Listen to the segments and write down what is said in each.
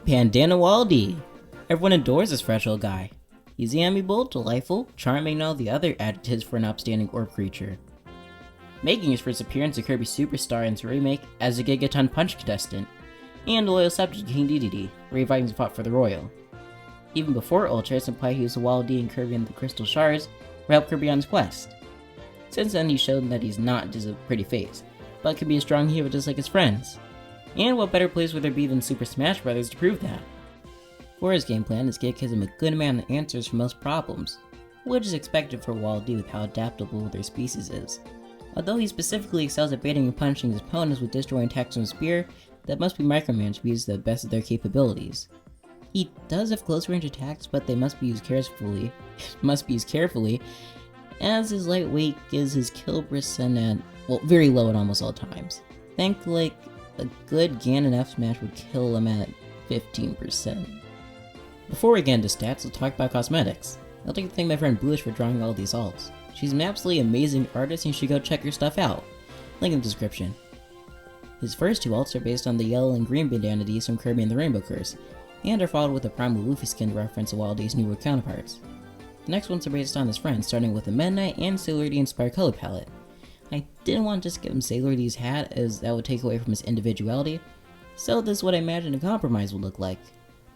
Bandana Waddle Dee. Everyone adores this fresh old guy. He's amiable, delightful, charming, and all the other adjectives for an upstanding orb creature. Making his first appearance at Kirby Superstar in the remake as a Gigaton Punch contestant, and a loyal subject to King Dedede, where he Vikings fought for the Royal. Even before Ultra, it's implied he was a Waddle Dee and Kirby and the Crystal Shards who helped Kirby on his quest. Since then, he's shown that he's not just a pretty face, but can be a strong hero just like his friends. And what better place would there be than Super Smash Bros. To prove that? For his game plan, his gig gives him a good amount of answers for most problems, which is expected for Waddle Dee with how adaptable their species is. Although he specifically excels at baiting and punching his opponents with disjointed attacks from a spear that must be micromanaged to be used to the best of their capabilities. He does have close range attacks, but they must be used carefully, as his lightweight gives his kill percent at, well, very low at almost all times. Think like a good Ganon F smash would kill him at 15%. Before we get into stats, let's talk about cosmetics. I'd like to thank my friend Bluish for drawing all these alts. She's an absolutely amazing artist and you should go check her stuff out. Link in the description. His first two alts are based on the yellow and green Bandana Dees from Kirby and the Rainbow Curse, and are followed with a Primal Luffy skin to reference to Waddle Dee's newer counterparts. The next ones are based on his friends, starting with a Meta Knight and Sailor D inspired color palette. I didn't want to just give him Sailor D's hat, as that would take away from his individuality, so this is what I imagine a compromise would look like.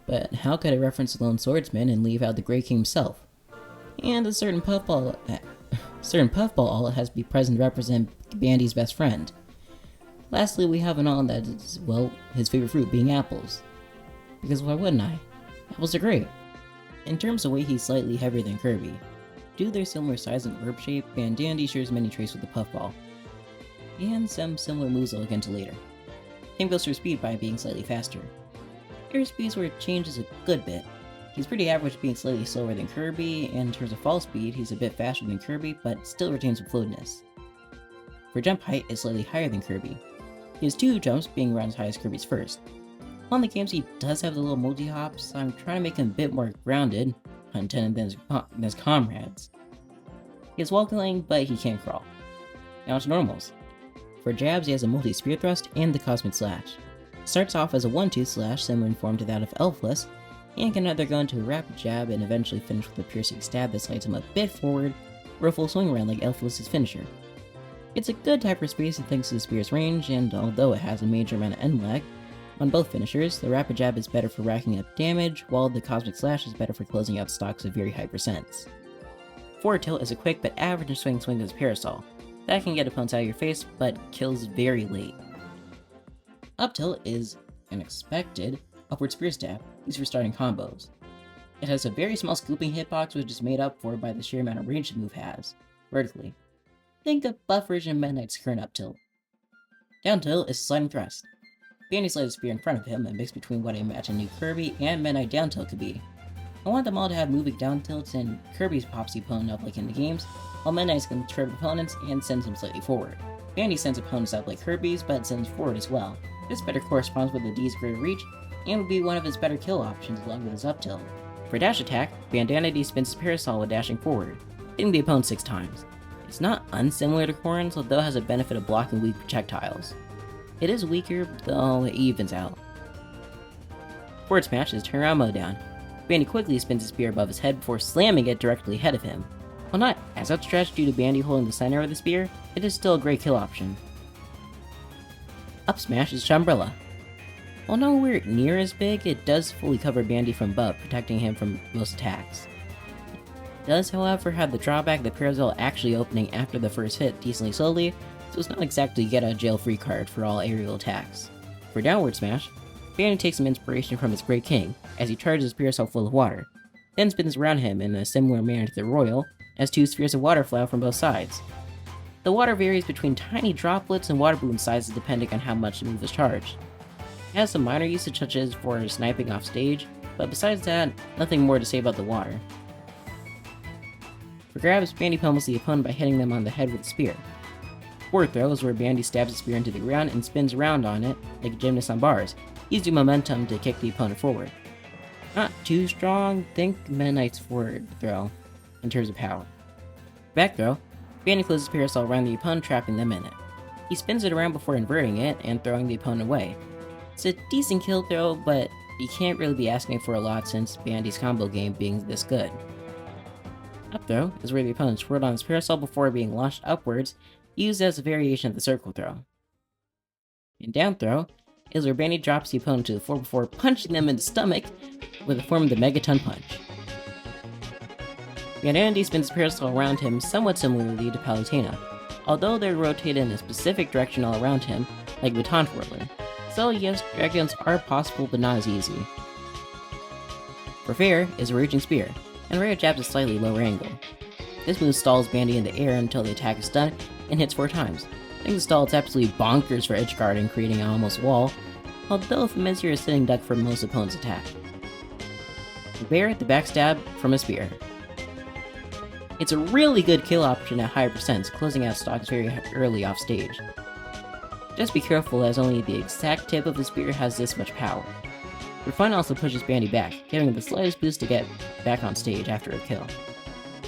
But how could I reference the Lone Swordsman and leave out the Grey King himself? And a certain puffball alt has to be present to represent Bandy's best friend. Lastly, we have an alt that is, well, his favorite fruit being apples. Because why wouldn't I? Apples are great. In terms of weight, he's slightly heavier than Kirby. Due to their similar size and orb shape, Bandana shares many traits with the puffball, and some similar moves I'll look into later. Same goes for speed by being slightly faster. Airspeed's where it changes a good bit. He's pretty average, being slightly slower than Kirby, and in terms of fall speed, he's a bit faster than Kirby, but still retains some fluidness. For jump height, it's slightly higher than Kirby. He has two jumps, being around as high as Kirby's first. On the games, he does have the little multi-hops, so I'm trying to make him a bit more grounded, pun intended, than his comrades. He has walking, but he can't crawl. Now to normals. For jabs, he has a multi-spear thrust and the Cosmic Slash. Starts off as a 1-2 slash similar in form to that of Elfless, and can either go into a rapid jab and eventually finish with a piercing stab that slides him a bit forward, or a full swing around like Elfless's finisher. It's a good type for spacing thanks to the spear's range, and although it has a major amount of end lag, on both finishers, the rapid jab is better for racking up damage, while the Cosmic Slash is better for closing out stocks of very high percents. Forward tilt is a quick but average swing with his parasol. That can get opponents out of your face, but kills very late. Up tilt is an expected upward spear stab, used for starting combos. It has a very small scooping hitbox which is made up for by the sheer amount of range the move has, vertically. Think of buff version of Meta Knight's current up tilt. Down tilt is sliding thrust. Bandy slides a spear in front of him, a mix between what I imagine new Kirby and Meta Knight down tilt could be. I want them all to have moving down tilts, and Kirby's pops the opponent up like in the games, while Meta Knight's can trip opponents and sends them slightly forward. Bandy sends opponents up like Kirby's, but sends forward as well. This better corresponds with the D's greater reach, and would be one of his better kill options along with his up tilt. For dash attack, Bandana Dee spins his parasol with dashing forward, hitting the opponent 6 times. It's not unsimilar to Corrin's, although it has a benefit of blocking weak projectiles. It is weaker, though it evens out. Forward smash is turnaround mode down. Bandy quickly spins his spear above his head before slamming it directly ahead of him. While not as outstretched due to Bandy holding the center of the spear, it is still a great kill option. Up smash is Chambrella. While nowhere near as big, it does fully cover Bandy from above, protecting him from most attacks. It does, however, have the drawback of the parasol actually opening after the first hit decently slowly, so it's not exactly get out of jail free card for all aerial attacks. For downward smash, Bandy takes some inspiration from his Great King, as he charges his parasol full of water, then spins around him in a similar manner to the Royal, as 2 spheres of water fly out from both sides. The water varies between tiny droplets and water balloon sizes depending on how much the move is charged. It has some minor usage such as for sniping off stage, but besides that, nothing more to say about the water. For grabs, Bandy pummels the opponent by hitting them on the head with a spear. Forward throw is where Bandy stabs the spear into the ground and spins around on it like a gymnast on bars, using momentum to kick the opponent forward. Not too strong, think Meta Knight's forward throw in terms of power. Back throw, Bandy closes parasol around the opponent, trapping them in it. He spins it around before inverting it and throwing the opponent away. It's a decent kill throw, but you can't really be asking for a lot since Bandy's combo game being this good. Up throw is where the opponent twirled on his parasol before being launched upwards, used as a variation of the circle throw. And down throw is where Bandy drops the opponent to the floor before punching them in the stomach with the form of the Megaton Punch. Bandana Waddle Dee spins his parasol around him somewhat similarly to Palutena, although they're rotated in a specific direction all around him, like Baton Twirler. So yes, dragons are possible but not as easy. For fair is a Raging Spear, and rare jabs a slightly lower angle. This move stalls Bandy in the air until the attack is done and hits 4 times. Making the stall it's absolutely bonkers for edge guarding, creating an almost wall, although Familiar is sitting duck for most opponents' attack. For bear, the backstab from a spear. It's a really good kill option at higher percents, closing out stocks very early off stage. Just be careful as only the exact tip of the spear has this much power. For fun also pushes Bandy back, giving him the slightest boost to get back on stage after a kill.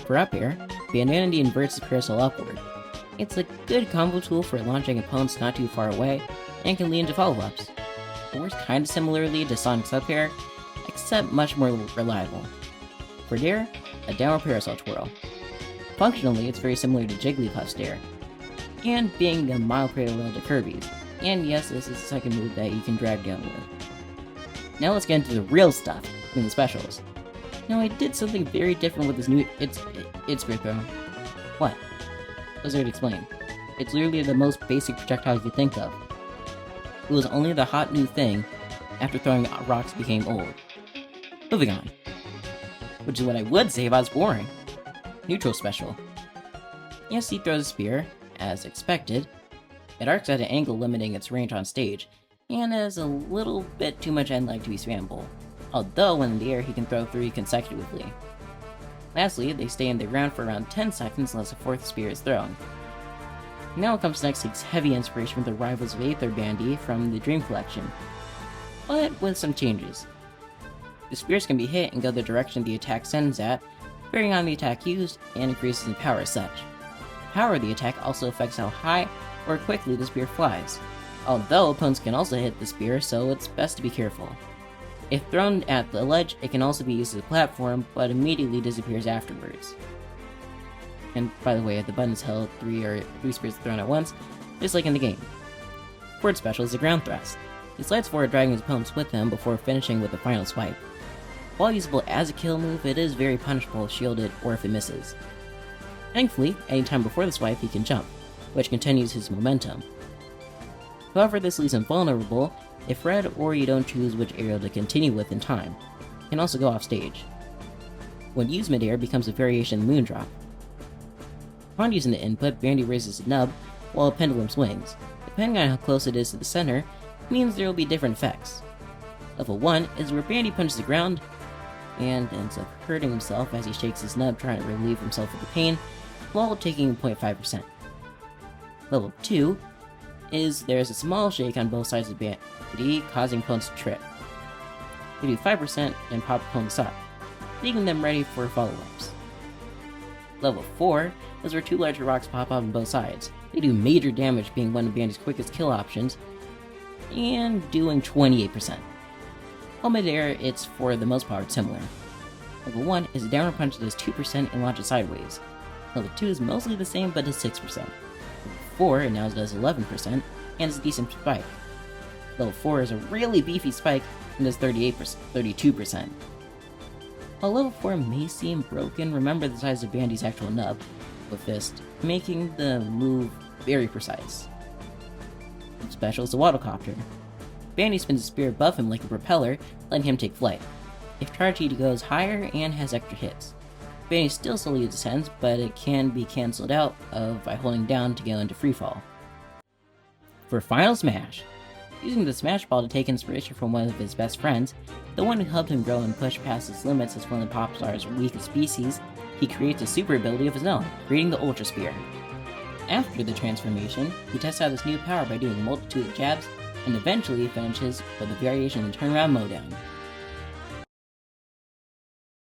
For up air, Bandana Waddle Dee inverts his parasol upward. It's a good combo tool for launching opponents not too far away, and can lead into follow-ups. It works kinda similarly to Sonic's up air, except much more reliable. For dare, a downward parasol twirl. Functionally, it's very similar to Jigglypuff's dare, and being a mild parallel to Kirby's. And yes, this is the second move that you can drag down with. Now let's get into the real stuff, in the specials. Now I did something very different with this new it's Spear Throw. What? Let's already explain. It's literally the most basic projectile you could think of. It was only the hot new thing after throwing rocks became old. Moving on. Which is what I would say about it's boring. Neutral special. Yes, he throws a spear, as expected. It arcs at an angle limiting its range on stage, and has a little bit too much end lag to be spammable, although when in the air he can throw 3 consecutively. Lastly, they stay in the ground for around 10 seconds unless a 4th spear is thrown. Now it comes next takes heavy inspiration from the rivals of Aether Bandy from the Dream Collection, but with some changes. The spears can be hit and go the direction the attack sends at, varying on the attack used, and increases in power as such. The power of the attack also affects how high or quickly the spear flies, although opponents can also hit the spear, so it's best to be careful. If thrown at the ledge, it can also be used as a platform, but immediately disappears afterwards. And by the way, if the button is held, 3 spears thrown at once, just like in the game. Forward special is the ground thrust. He slides forward, dragging his opponents with him before finishing with the final swipe. While usable as a kill move, it is very punishable if shielded or if it misses. Thankfully, anytime before the swipe he can jump, which continues his momentum. However, this leaves him vulnerable if red or you don't choose which aerial to continue with in time. It can also go off stage. When used mid-air, it becomes a variation of the Moondrop. Upon using the input, Bandy raises the nub while a pendulum swings. Depending on how close it is to the center, means there will be different effects. Level 1 is where Bandy punches the ground and ends up hurting himself as he shakes his nub trying to relieve himself of the pain while taking 0.5%. Level 2 is there's a small shake on both sides of Bandy, causing opponents to trip. They do 5% and pop opponents up, leaving them ready for follow-ups. Level 4 is where 2 larger rocks pop up on both sides. They do major damage, being one of Bandy's quickest kill options, and doing 28%. While mid-air, it's for the most part similar. Level 1 is a downward punch that does 2% and launches sideways. Level 2 is mostly the same but does 6%. Level 4 it now does 11% and is a decent spike. Level 4 is a really beefy spike and does 32%. While level 4 may seem broken, remember the size of Bandy's actual nub, with fist, making the move very precise. Special is the Waddlecopter. Bandy spins a spear above him like a propeller, letting him take flight. If charged, he goes higher and has extra hits. Bandy still slowly descends, but it can be cancelled out by holding down to go into freefall. For Final Smash, using the Smash Ball to take inspiration from one of his best friends, the one who helped him grow and push past his limits as one of Popstar's weakest species, he creates a super ability of his own, creating the Ultra Spear. After the transformation, he tests out his new power by doing a multitude of jabs, and eventually finishes with a variation in Turnaround Mowdown.